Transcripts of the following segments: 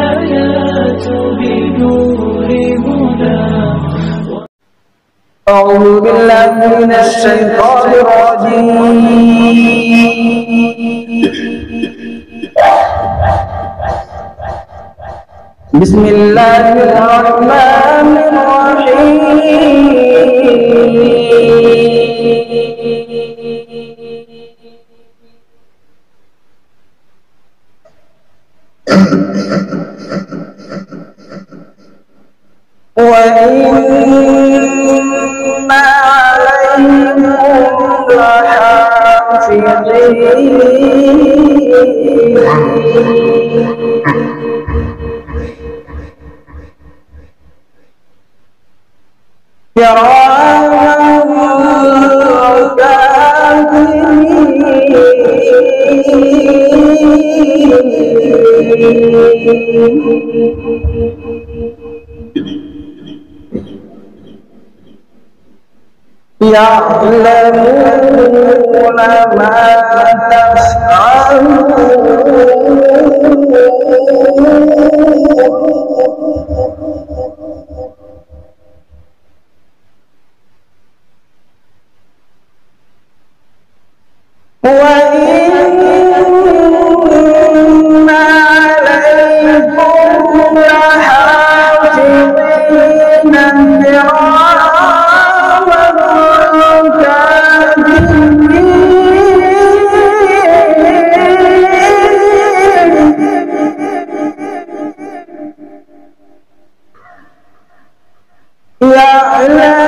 الحياة بنور هدى. أعوذ بالله من الشيطان الرجيم. بسم الله الرحمن الرحيم. وإن عليكم لحافظين كراما يعلمون ما تفعلون. وإن عليكم لحافظين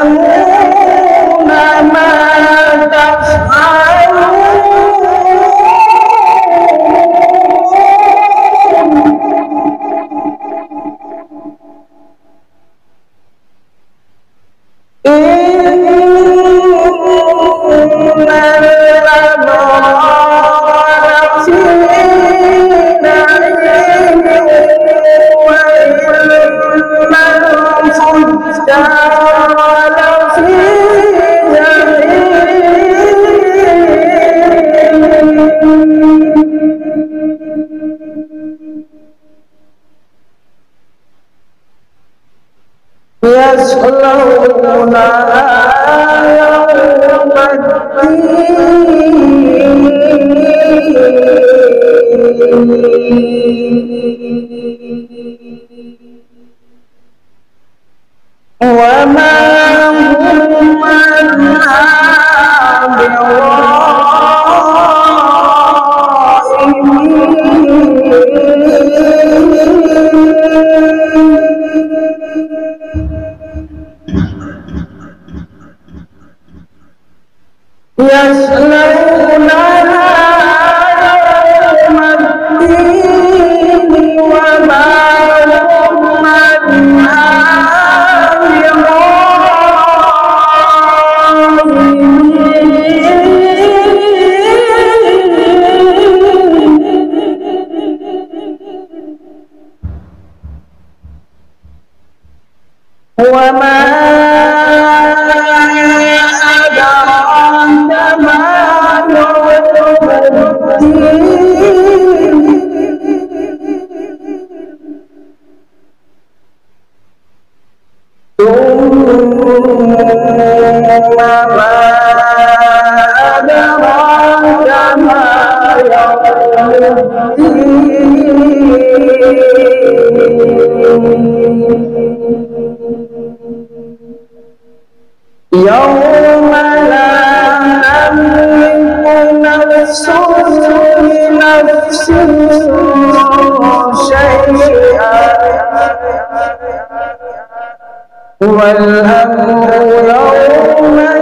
يعلمون ما تفعلون. إن الأبرار في نعيم وإن الفجار لفي جحيم يصلونها يوم الدين وما هم عنها يصلونها يوم الدين وما هم عنها وما أدراك ما يوم الدين ثم ما أدراك ما يوم الدين يوم لا تملك نفس لنفس شيئا والأمر يومئذ